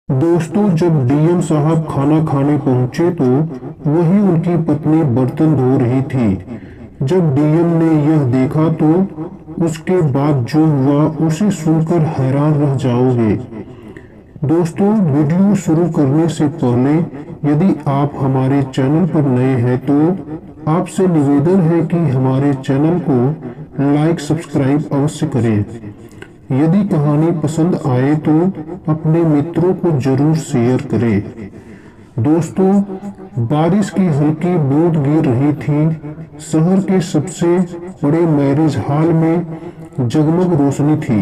दोस्तों, जब डीएम साहब खाना खाने पहुंचे तो वहीं उनकी पत्नी बर्तन धो रही थी। जब डीएम ने यह देखा तो उसके बाद जो हुआ उसे सुनकर हैरान रह जाओगे। दोस्तों, वीडियो शुरू करने से पहले यदि आप हमारे चैनल पर नए हैं तो आपसे निवेदन है कि हमारे चैनल को लाइक सब्सक्राइब अवश्य करें। यदि कहानी पसंद आए तो अपने मित्रों को जरूर शेयर करें। दोस्तों, बारिश की हल्की बूंद गिर रही थी। शहर के सबसे बड़े मैरिज हॉल में जगमग रोशनी थी।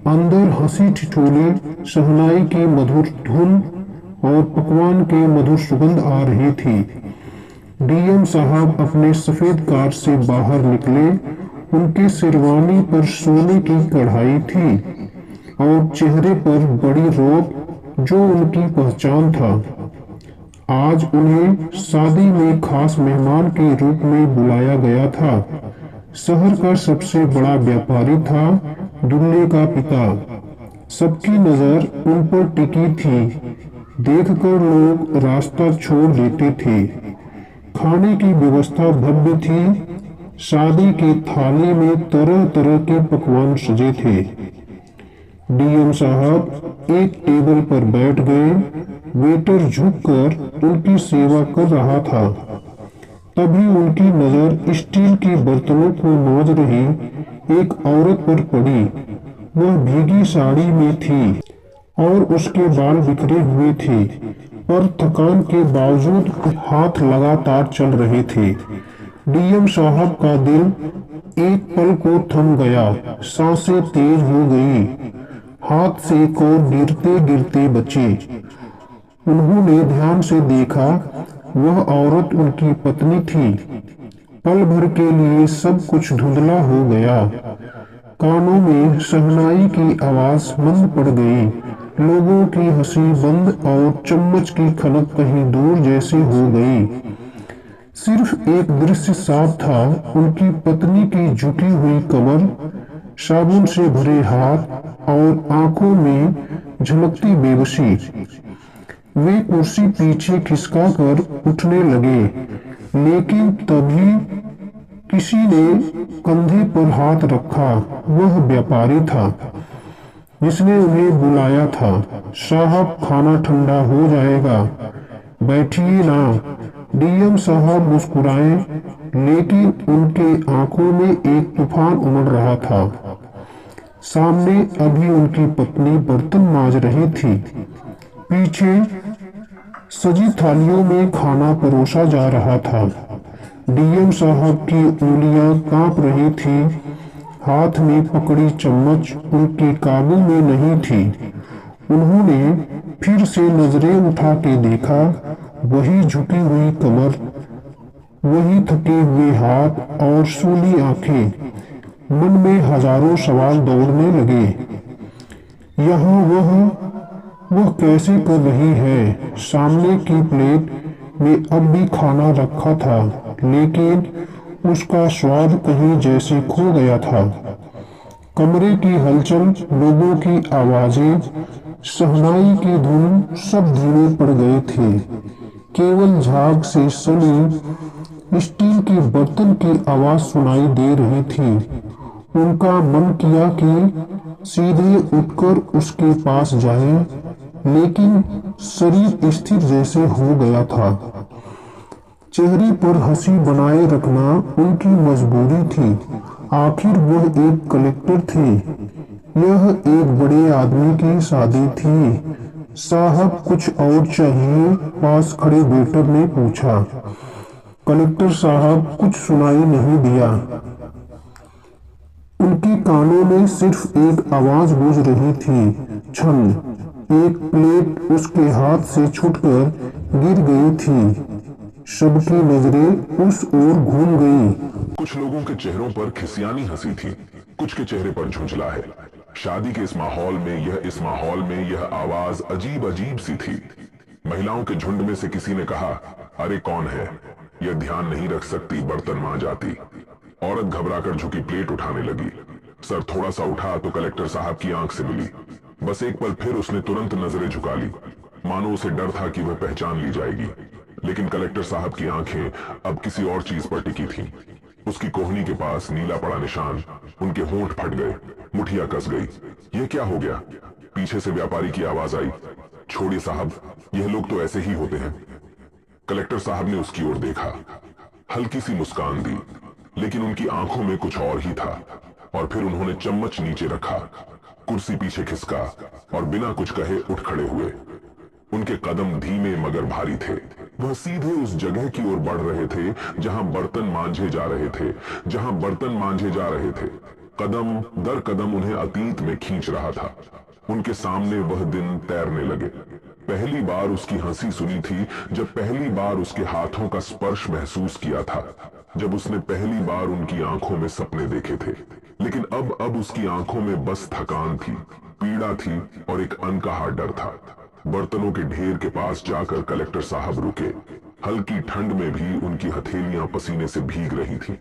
अंदर हंसी ठिठोली, शहनाई की मधुर धुन और पकवान की मधुर सुगंध आ रही थी। डीएम साहब अपने सफेद कार से बाहर निकले। उनके शेरवानी पर सोने की कढ़ाई थी और चेहरे पर बड़ी रौब जो उनकी पहचान था। आज उन्हें शादी में खास मेहमान के रूप में बुलाया गया था। शहर का सबसे बड़ा व्यापारी था, दूल्हे का पिता। सबकी नजर उन पर टिकी थी। देखकर लोग रास्ता छोड़ देते थे। खाने की व्यवस्था भव्य थी। शादी की थाली में तरह तरह के पकवान सजे थे। डीएम साहब एक टेबल पर बैठ गए। वेटर झुककर उनकी सेवा कर रहा था। तभी उनकी नजर स्टील के बर्तनों को मांज रही एक औरत पर पड़ी। वह भीगी साड़ी में थी और उसके बाल बिखरे हुए थे, पर थकान के बावजूद हाथ लगातार चल रहे थे। डीएम साहब का दिल एक पल को थम गया। सांसें तेज हो गई। हाथ से को गिरते गिरते बचे। उन्होंने ध्यान से देखा। वह औरत उनकी पत्नी थी। पल भर के लिए सब कुछ धुंधला हो गया। कानों में शहनाई की आवाज मंद पड़ गई। लोगों की हंसी बंद और चम्मच की खनक कहीं दूर जैसी हो गई। सिर्फ एक दृश्य साफ था, उनकी पत्नी की झुकी हुई कमर, साबुन से भरे हाथ और आंखों में झलकती बेबसी। वे कुर्सी पीछे खिसका कर उठने लगे, लेकिन तभी किसी ने कंधे पर हाथ रखा। वह व्यापारी था जिसने उन्हें बुलाया था। साहब, खाना ठंडा हो जाएगा, बैठिए ना। डीएम साहब मुस्कुराए, लेकिन उनके आंखों में एक तूफान उमड़ रहा था। सामने अभी उनकी पत्नी बर्तन मांज रही थी। पीछे सजी थालियों में खाना परोसा जा रहा था। डीएम साहब की उंगलियां कांप रही थी। हाथ में पकड़ी चम्मच उनके काबू में नहीं थी। उन्होंने फिर से नजरें उठा के देखा। वही झुकी हुई कमर, वही थके हुए हाथ और सूली आंखें। मन में हजारों सवाल दौड़ने लगे। यहाँ वह कैसे कर रही है? सामने की प्लेट में अब भी खाना रखा था, लेकिन उसका स्वाद कहीं जैसे खो गया था। कमरे की हलचल, लोगों की आवाजें, शहनाई की धुन सब धीमे पड़ गए थे। केवल झाग से सनी स्टील के बर्तन की आवाज सुनाई दे रही थी। उनका मन किया कि सीधे उठकर उसके पास जाए, लेकिन शरीर स्थिर जैसे हो गया था। चेहरे पर हंसी बनाए रखना उनकी मजबूरी थी। आखिर वह एक कलेक्टर थे। यह एक बड़े आदमी की शादी थी। साहब, कुछ और चाहिए? पास खड़े वेटर ने पूछा। कलेक्टर साहब, कुछ सुनाई नहीं दिया। उनके कानों में सिर्फ एक आवाज गूंज रही थी, छन। एक प्लेट उसके हाथ से छूटकर गिर गई थी। सबकी नजरें उस ओर घूम गई। कुछ लोगों के चेहरों पर खिसियानी हंसी थी, कुछ के चेहरे पर झुंझलाहट है। शादी के इस माहौल में यह आवाज अजीब अजीब सी थी। महिलाओं के झुंड में से किसी ने कहा, अरे कौन है? यह ध्यान नहीं रख सकती, बर्तन मां जाती। औरत घबराकर झुकी प्लेट उठाने लगी। सर थोड़ा सा उठा तो कलेक्टर साहब की आंख से मिली। बस एक पल फिर उसने तुरंत नजरें झुका ली, मानो उसे डर था कि वह पहचान ली जाएगी। लेकिन कलेक्टर साहब की आंखें अब किसी और चीज पर टिकी थीं। उसकी कोहनी के पास नीला पड़ा निशान, उनके होंठ फट गए, मुठिया कस गई। यह क्या हो गया? पीछे से व्यापारी की आवाज आई, छोड़िए साहब, यह लोग तो ऐसे ही होते हैं। कलेक्टर साहब ने उसकी ओर देखा, हल्की सी मुस्कान दी, लेकिन उनकी आंखों में कुछ और ही था। और फिर उन्होंने चम्मच नीचे रखा, कुर्सी पीछे खिसका और बिना कुछ कहे उठ खड़े हुए। उनके कदम धीमे मगर भारी थे। वह सीधे उस जगह की ओर बढ़ रहे थे जहां बर्तन मांजे जा रहे थे, जहां बर्तन मांजे जा रहे थे। कदम दर कदम उन्हें अतीत में खींच रहा था। उनके सामने वह दिन तैरने लगे। पहली बार उसकी हंसी सुनी थी जब पहली बार उसके हाथों का स्पर्श महसूस किया था, जब उसने पहली बार उनकी आंखों में सपने देखे थे। लेकिन अब उसकी आंखों में बस थकान थी, पीड़ा थी और एक अनकहा डर था। बर्तनों के ढेर के पास जाकर कलेक्टर साहब रुके। हल्की ठंड में भी उनकी हथेलियां पसीने से भीग रही थी।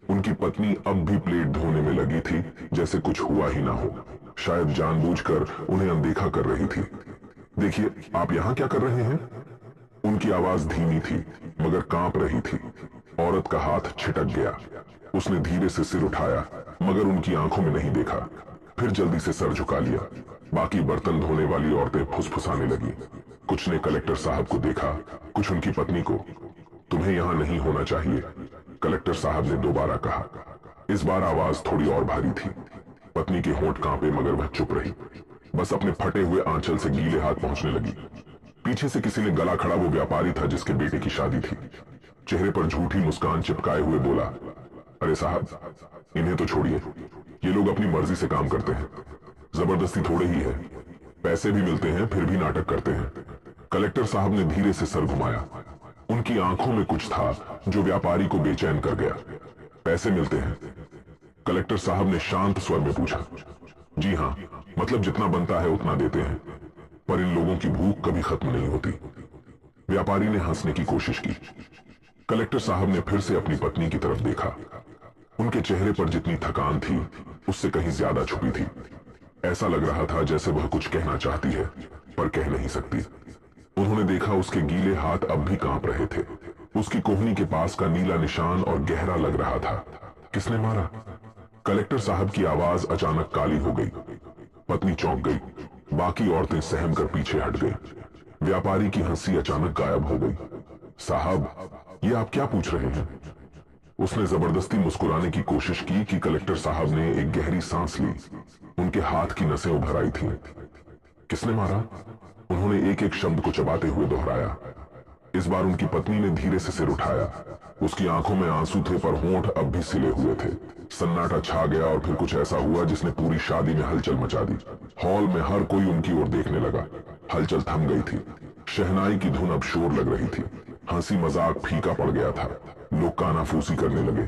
उनकी पत्नी अब भी प्लेट धोने में लगी थी, जैसे कुछ हुआ ही ना हो। शायद जानबूझकर उन्हें अनदेखा कर रही थी। देखिए, आप यहां क्या कर रहे हैं? उनकी आवाज धीमी थी मगर कांप रही थी। औरत का हाथ छिटक गया। उसने धीरे से सिर उठाया मगर उनकी आंखों में नहीं देखा, फिर जल्दी से सर झुका लिया। बाकी बर्तन धोने वाली औरतें फुसफुसाने लगी। कुछ ने कलेक्टर साहब को देखा, कुछ उनकी पत्नी को। तुम्हें यहां नहीं होना चाहिए, कलेक्टर साहब ने दोबारा कहा। इस बार आवाज थोड़ी और भारी थी। पत्नी के होंठ कांपे मगर वह चुप रही, बस अपने फटे हुए आंचल से गीले हाथ पहुंचने लगी। पीछे से किसी ने गला खड़ा वो व्यापारी था जिसके बेटे की शादी थी। चेहरे पर झूठी मुस्कान चिपकाए हुए बोला, अरे साहब, इन्हें तो छोड़िए, ये लोग अपनी मर्जी से काम करते हैं। जबरदस्ती थोड़े ही है, पैसे भी मिलते हैं फिर भी नाटक करते हैं। कलेक्टर साहब ने धीरे से सर घुमाया। उनकी आंखों में कुछ था जो व्यापारी को बेचैन कर गया। पैसे मिलते हैं? कलेक्टर साहब ने शांत स्वर में पूछा। जी हां, मतलब जितना बनता है उतना देते हैं, पर इन लोगों की भूख कभी खत्म नहीं होती। व्यापारी ने हंसने की कोशिश की। कलेक्टर साहब ने फिर से अपनी पत्नी की तरफ देखा। उनके चेहरे पर जितनी थकान थी उससे कहीं ज्यादा छुपी थी। ऐसा लग रहा था जैसे वह कुछ कहना चाहती है पर कह नहीं सकती। उन्होंने देखा उसके गीले हाथ अब भी कांप रहे थे। उसकी कोहनी के पास का नीला निशान और गहरा लग रहा था। किसने मारा? कलेक्टर साहब की आवाज अचानक काली हो गई। पत्नी चौंक गई। बाकी औरतें सहम कर पीछे हट गई। व्यापारी की हंसी अचानक गायब हो गई। साहब, ये आप क्या पूछ रहे हैं? उसने जबरदस्ती मुस्कुराने की कोशिश की कि कलेक्टर साहब ने एक गहरी सांस ली। उनके हाथ की नसें उभर आई थीं। किसने मारा? उन्होंने एक एक शब्द को चबाते हुए दोहराया। इस बार उनकी पत्नी ने धीरे से सिर उठाया। उसकी आंखों में आंसू थे पर होंठ अब भी सिले हुए थे। सन्नाटा छा गया और फिर कुछ ऐसा हुआ जिसने पूरी शादी में हलचल मचा दी। हॉल में हर कोई उनकी ओर देखने लगा। हलचल थम गई थी। शहनाई की धुन अब शोर लग रही थी। हंसी मजाक फीका पड़ गया था। लोग कानाफूसी करने लगे।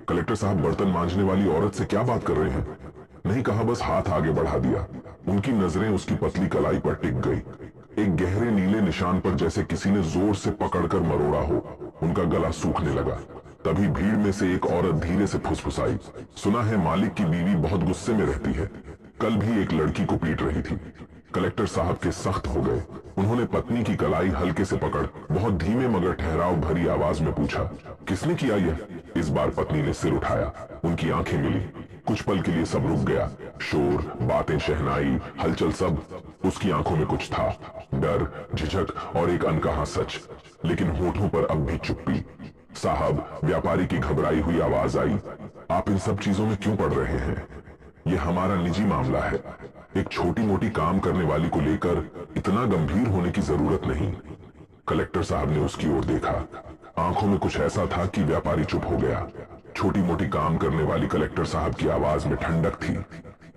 कलेक्टर साहब बर्तन मांजने वाली औरत से क्या बात कर रहे हैं? नहीं कहा, बस हाथ आगे बढ़ा दिया। उनकी नजरें उसकी पतली कलाई पर टिक गई, एक गहरे नीले निशान पर, जैसे किसी ने जोर से पकड़कर मरोड़ा हो। उनका गला सूखने लगा। तभी भीड़ में से एक औरत धीरे से फुसफुसाई, सुना है मालिक की बीवी बहुत गुस्से में रहती है, कल भी एक लड़की को पीट रही थी। कलेक्टर साहब के सख्त हो गए। उन्होंने पत्नी की कलाई हल्के से पकड़ बहुत धीमे मगर ठहराव भरी आवाज में पूछा, किसने किया यह? इस बार पत्नी ने सिर उठाया। उनकी आंखें मिली। कुछ पल के लिए सब रुक गया। शोर, बातें, शहनाई, हलचल, सब। उसकी आंखों में कुछ था, डर, झिझक और एक अनकहा सच। लेकिन होठों पर अब भी चुप्पी। साहब, व्यापारी की घबराई हुई आवाज आई, आप इन सब चीजों में क्यों पड़ रहे हैं? यह हमारा निजी मामला है। एक छोटी मोटी काम करने वाली को लेकर इतना गंभीर होने की जरूरत नहीं। कलेक्टर साहब ने उसकी ओर देखा। आंखों में कुछ ऐसा था कि व्यापारी चुप हो गया। छोटी मोटी काम करने वाली कलेक्टर साहब की आवाज में ठंडक थी।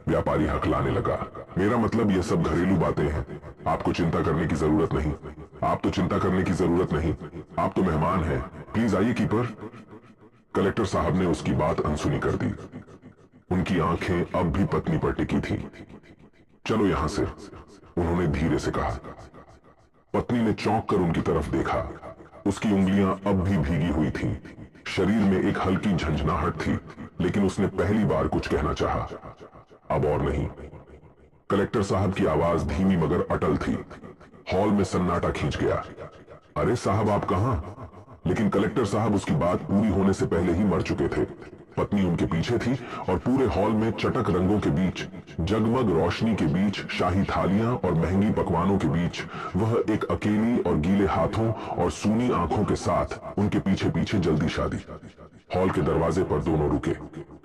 व्यापारी हकलाने लगा, मेरा मतलब ये सब घरेलू बातें हैं, आपको चिंता करने की जरूरत नहीं। आप तो चिंता करने की जरूरत नहीं, आप तो मेहमान हैं, प्लीज आइए कीपर। कलेक्टर साहब ने उसकी बात अनसुनी कर दी। उनकी आंखें अब भी पत्नी पर टिकी थीं। चलो यहां से, उन्होंने धीरे से कहा। पत्नी ने चौंक कर उनकी तरफ देखा। उसकी उंगलियां अब भी भीगी हुई थीं। शरीर में एक हल्की झंझनाहट थी, लेकिन उसने पहली बार कुछ कहना चाहा। अब और नहीं। कलेक्टर साहब की आवाज धीमी मगर अटल थी। हॉल में सन्नाटा खींच गया। अरे साहब, आप कहां? लेकिन कलेक्टर साहब उसकी बात पूरी होने से पहले ही मर चुके थे। पत्नी उनके पीछे थी और पूरे हॉल में चटक रंगों के बीच, जगमग रोशनी के बीच, शाही थालियां और महंगी पकवानों के बीच वह एक अकेली और गीले हाथों और सूनी आंखों के साथ उनके पीछे पीछे जल्दी शादी। हॉल के दरवाजे पर दोनों रुके।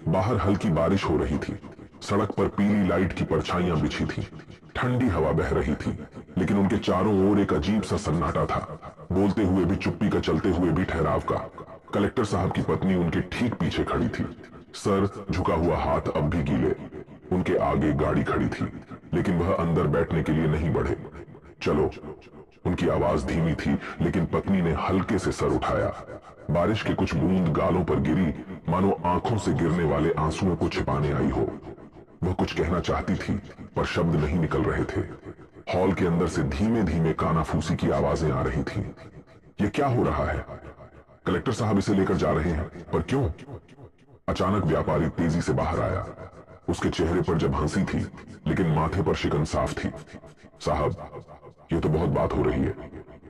बाहर हल्की बारिश हो रही थी। सड़क पर पीली लाइट की परछाइयां बिछी थी। ठंडी हवा बह रही थी, लेकिन उनके चारों ओर एक अजीब सा सन्नाटा था। बोलते हुए भी चुप्पी का, चलते हुए भी ठहराव का। कलेक्टर साहब की पत्नी उनके ठीक पीछे खड़ी थी, सर झुका हुआ, हाथ अब भी गीले। उनके आगे गाड़ी खड़ी थी, लेकिन वह अंदर बैठने के लिए नहीं बढ़े। चलो। उनकी आवाज धीमी थी, लेकिन पत्नी ने हल्के से सर उठाया। बारिश के कुछ बूंद गालों पर गिरी, मानो आंखों से गिरने वाले आंसुओं को छिपाने आई हो। वह कुछ कहना चाहती थी, पर शब्द नहीं निकल रहे थे। हॉल के अंदर से धीमे धीमे कानाफूसी की आवाजें आ रही थीं। ये क्या हो रहा है? कलेक्टर साहब इसे लेकर जा रहे हैं, पर क्यों? अचानक व्यापारी तेजी से बाहर आया। उसके चेहरे पर जब हंसी थी, लेकिन माथे पर शिकन साफ थी। साहब, ये तो बहुत बात हो रही है।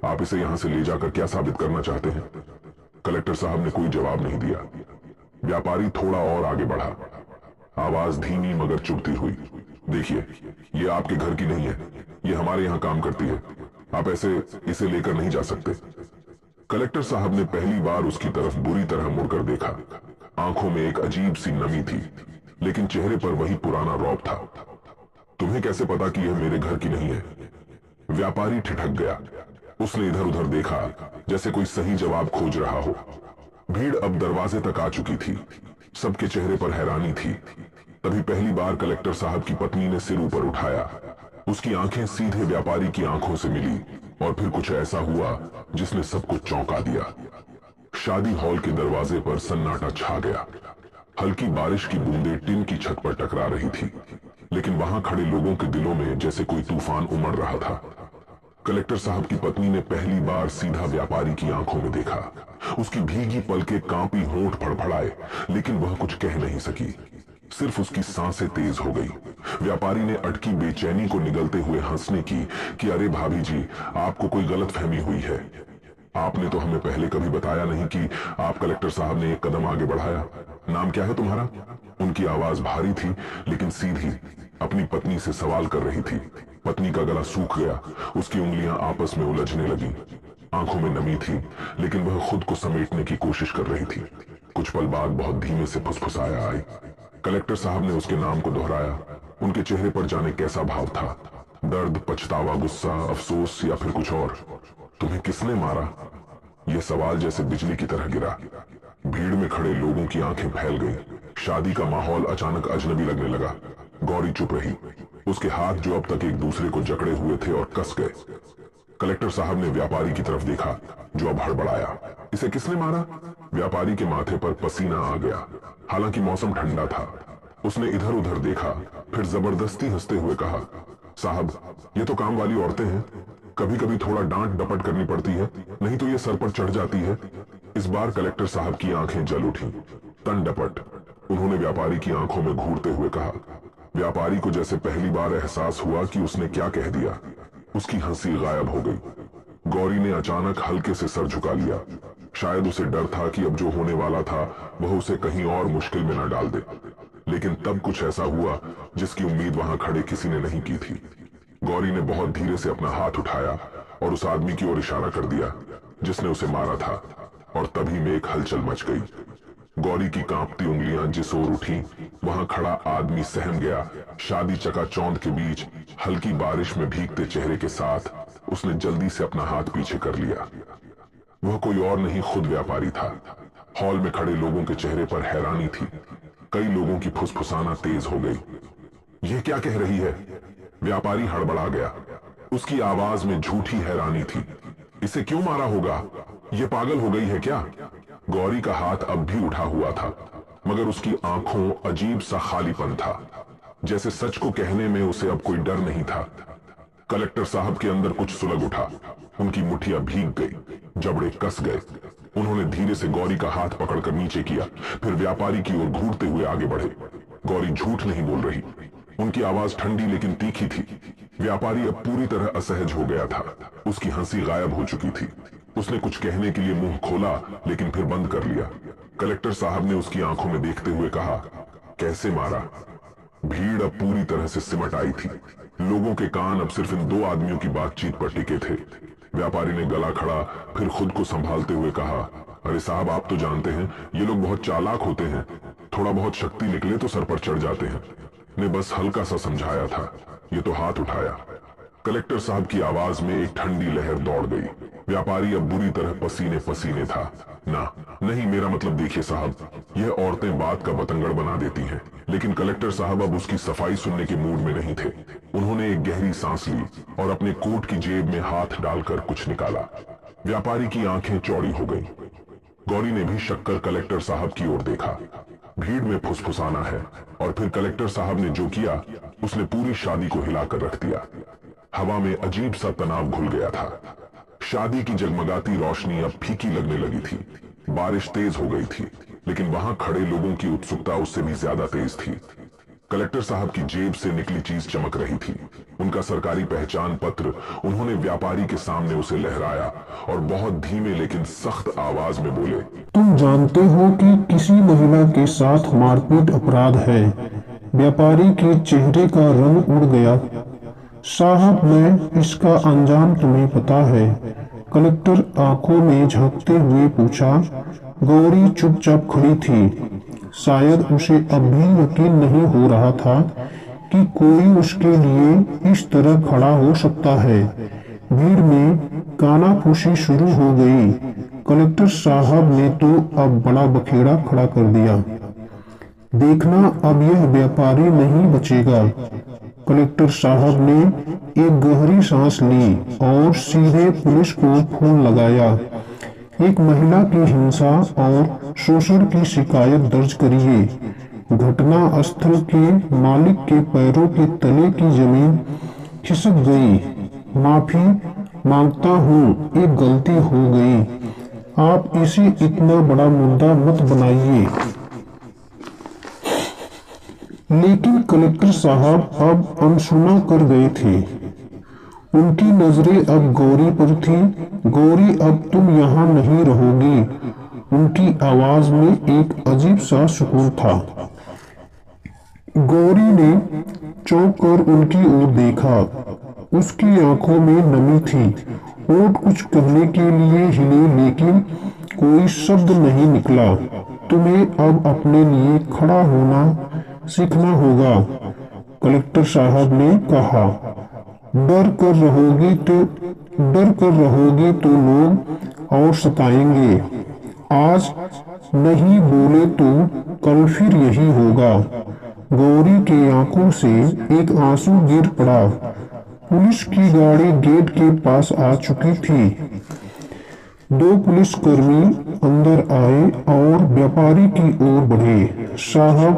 आप इसे यहां से ले जाकर क्या साबित करना चाहते हैं? कलेक्टर साहब ने कोई जवाब नहीं दिया। व्यापारी थोड़ा और आगे बढ़ा, आवाज धीमी मगर चुभती हुई। देखिए, ये आपके घर की नहीं है, ये हमारे यहां काम करती है। आप ऐसे इसे लेकर नहीं जा सकते। कलेक्टर साहब ने पहली बार उसकी तरफ बुरी तरह मुड़कर देखा। आंखों में एक अजीब सी नमी थी, लेकिन चेहरे पर वही पुराना रौब था। तुम्हें कैसे पता कि यह मेरे घर की नहीं है? व्यापारी ठिठक गया। उसने इधर उधर देखा, जैसे कोई सही जवाब खोज रहा हो। भीड़ अब दरवाजे तक आ चुकी थी। सबके चेहरे पर हैरानी थी। तभी पहली बार कलेक्टर साहब की पत्नी ने सिर ऊपर उठाया। उसकी आंखें सीधे व्यापारी की आंखों से मिली, और फिर कुछ ऐसा हुआ जिसने सबको चौंका दिया। शादी हॉल के दरवाजे पर सन्नाटा छा गया। हल्की बारिश की बूंदें टिन की छत पर टकरा रही थी, लेकिन वहां खड़े लोगों के दिलों में जैसे कोई तूफान उमड़ रहा था। कलेक्टर साहब की पत्नी ने पहली बार सीधा व्यापारी की आंखों में देखा। उसकी भीगी पलकें कांपी, होंठ फड़फड़ाए, लेकिन वह कुछ कह नहीं सकी। सिर्फ उसकी सांसें तेज हो गई। व्यापारी ने अटकी बेचैनी को निगलते हुए हंसने की कि अरे भाभी जी, आपको कोई गलतफहमी हुई है। आपने तो हमें पहले कभी बताया नहीं कि आप कलेक्टर साहब ने एक कदम आगे बढ़ाया। नाम क्या है तुम्हारा? उनकी आवाज भारी थी, लेकिन सीधी। अपनी पत्नी से सवाल कर रही थी। पत्नी का गला सूख गया। उसकी उंगलियां आपस में उलझने लगी। आंखों में नमी थी, लेकिन वह खुद को समेटने की कोशिश कर रही थी। कुछ पल बाद बहुत धीमे से फुसफुसाया आई। कलेक्टर साहब ने उसके नाम को दोहराया। उनके चेहरे पर जाने कैसा भाव था, दर्द, पछतावा, गुस्सा, अफसोस या फिर कुछ और। तुम्हें किसने मारा? यह सवाल जैसे बिजली की तरह गिरा। भीड़ में खड़े लोगों की आंखें फैल गईं। शादी का माहौल अचानक अजनबी लगने लगा। गौरी चुप रही। उसके हाथ जो अब तक एक दूसरे को जकड़े हुए थे और कस गए। कलेक्टर साहब ने व्यापारी की तरफ देखा, जो अब हड़बड़ाया। इसे किसने मारा? व्यापारी के माथे पर पसीना आ गया। हालांकि मौसम ठंडा था। उसने इधर उधर देखा, फिर जबरदस्ती हंसते हुए कहा, साहब, ये तो काम वाली औरतें हैं। कभी कभी थोड़ा डांट डपट करनी पड़ती है, नहीं तो ये सर पर चढ़ जाती है। इस बार कलेक्टर साहब की आंखें जल उठी। तन डपट। उन्होंने व्यापारी की आंखों में घूरते हुए कहा। व्यापारी को जैसे पहली बार एहसास हुआ कि उसने क्या कह दिया। उसकी हंसी गायब हो गई। गौरी ने अचानक हल्के से सर झुका लिया। शायद उसे डर था कि अब जो होने वाला था वह उसे कहीं और मुश्किल में न डाल दे। लेकिन तब कुछ ऐसा हुआ जिसकी उम्मीद वहां खड़े किसी ने नहीं की थी। गौरी ने बहुत धीरे से अपना हाथ उठाया और उस आदमी की ओर इशारा कर दिया जिसने उसे मारा था, और तभी में एक हलचल मच गई। गौरी की कांपती उंगलियां जिस ओर उठी, वहां खड़ा आदमी सहम गया। शादी चकाचौंध के बीच हल्की बारिश में भीगते चेहरे के साथ उसने जल्दी से अपना हाथ पीछे कर लिया। वह कोई और नहीं, खुद व्यापारी था। हॉल में खड़े लोगों के चेहरे पर हैरानी थी। कई लोगों की फुसफुसाना तेज हो गई। यह क्या कह रही है? व्यापारी हड़बड़ा गया। उसकी आवाज में झूठी हैरानी थी। इसे क्यों मारा होगा? यह पागल हो गई है क्या? गौरी का हाथ अब भी उठा हुआ था, मगर उसकी आंखों अजीब सा खालीपन था, जैसे सच को कहने में उसे अब कोई डर नहीं था। कलेक्टर साहब के अंदर कुछ सुलग उठा। उनकी मुट्ठियां भीग गई, जबड़े कस गए। उन्होंने धीरे से गौरी का हाथ पकड़कर नीचे किया, फिर व्यापारी की ओर घूरते हुए आगे बढ़े। गौरी झूठ नहीं बोल रही। उनकी आवाज ठंडी लेकिन तीखी थी। व्यापारी अब पूरी तरह असहज हो गया था। उसकी हंसी गायब हो चुकी थी। उसने कुछ कहने के लिए मुंह खोला लेकिन फिर बंद कर लिया। कलेक्टर साहब ने उसकी आंखों में देखते हुए कहा, कैसे मारा? भीड़ अब पूरी तरह से सिमट आई थी। लोगों के कान अब सिर्फ इन दो आदमियों की बातचीत पर टिके थे। व्यापारी ने गला खड़ा, फिर खुद को संभालते हुए कहा, अरे साहब, आप तो जानते हैं ये लोग बहुत चालाक होते हैं। थोड़ा बहुत शक्ति निकले तो सर पर चढ़ जाते हैं। ने बस हल्का सा समझाया था। ये तो हाथ उठाया। कलेक्टर साहब की आवाज में एक ठंडी लहर दौड़ गई। व्यापारी अब बुरी तरह पसीने पसीने था। ना, नहीं, मेरा मतलब देखिए साहब, यह औरतें बात का बतंगड़ बना देती हैं। लेकिन कलेक्टर साहब अब उसकी सफाई सुनने के मूड में नहीं थे। उन्होंने एक गहरी सांस ली और अपने कोट की जेब में हाथ डालकर कुछ निकाला। व्यापारी की आंखें चौड़ी हो गईं। गौरी ने भी शक कर कलेक्टर साहब की ओर देखा। भीड़ में फुसफुसाना है। और फिर कलेक्टर साहब ने जो किया, उसने पूरी शादी को हिलाकर रख दिया। हवा में अजीब सा तनाव घुल गया था। शादी की जगमगाती रोशनी अब फीकी लगने लगी थी। बारिश तेज हो गई थी, लेकिन वहां खड़े लोगों की उत्सुकता उससे भी ज्यादा तेज थी। कलेक्टर साहब की जेब से निकली चीज चमक रही थी। उनका सरकारी पहचान पत्र। उन्होंने व्यापारी के सामने उसे लहराया और बहुत धीमे लेकिन सख्त आवाज में बोले, तुम जानते हो कि किसी महिला के साथ मारपीट अपराध है। व्यापारी के चेहरे का रंग उड़ गया। साहब, मैं इसका अंजाम तुम्हें पता है? कलेक्टर आंखों में झांकते हुए पूछा। गौरी चुपचाप खड़ी थी। शायद उसे अब भी यकीन नहीं हो रहा था कि कोई उसके लिए इस तरह खड़ा हो सकता है। भीड़ में कानाफूसी शुरू हो गई। कलेक्टर साहब ने तो अब बड़ा बखेड़ा खड़ा कर दिया। देखना, अब यह व्यापारी नहीं बचेगा। कलेक्टर साहब ने एक गहरी सांस ली और सीधे पुलिस को फोन लगाया। एक महिला की हिंसा और शोषण की शिकायत दर्ज करिए। घटना स्थल के मालिक के पैरों के तले की जमीन खिसक गई। माफी मांगता हूँ, एक गलती हो गई। आप इसे इतना बड़ा मुद्दा मत बनाइए। लेकिन कलेक्टर साहब अब अनसुना कर गए थे। उनकी नजरें अब गौरी पर थी। गौरी, अब तुम यहाँ नहीं रहोगी। उनकी आवाज में एक अजीब सा सुकून था। गौरी ने चौंक कर उनकी ओर देखा। उसकी आंखों में नमी थी। होठ कुछ कहने के लिए हिले, लेकिन कोई शब्द नहीं निकला। तुम्हें अब अपने लिए खड़ा होना सीखना होगा, कलेक्टर साहब ने कहा। डर कर रहोगे तो लोग और सताएंगे। आज नहीं बोले तो कल फिर यही होगा। गौरी की आंखों से एक आंसू गिर पड़ा। पुलिस की गाड़ी गेट के पास आ चुकी थी। दो पुलिसकर्मी अंदर आए और व्यापारी की ओर बढ़े। साहब,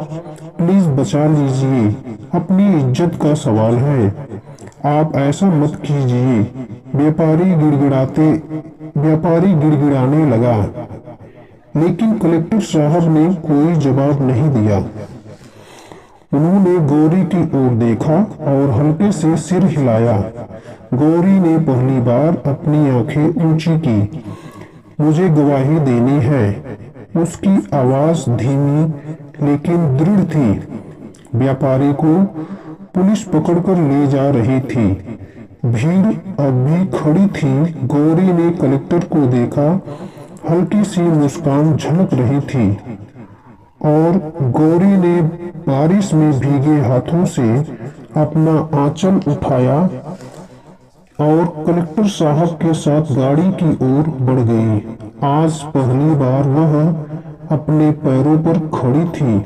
प्लीज बचा लीजिए, अपनी इज्जत का सवाल है। आप ऐसा मत कीजिए। व्यापारी गिड़गिड़ाने लगा। लेकिन कलेक्टर साहब ने कोई जवाब नहीं दिया। उन्होंने गौरी की ओर देखा और हल्के से सिर हिलाया। गौरी ने पहली बार अपनी आंखें ऊंची की। मुझे गवाही देनी है। उसकी आवाज धीमी लेकिन दृढ़ थी। व्यापारी को पुलिस पकड़कर ले जा रही थी। भीड़ अब भी खड़ी थी। गौरी ने कलेक्टर को देखा। हल्की सी मुस्कान झलक रही थी और गौरी ने बारिश में भीगे हाथों से अपना आंचल उठाया और कलेक्टर साहब के साथ गाड़ी की ओर बढ़ गई। आज पहली बार वह अपने पैरों पर खड़ी थी।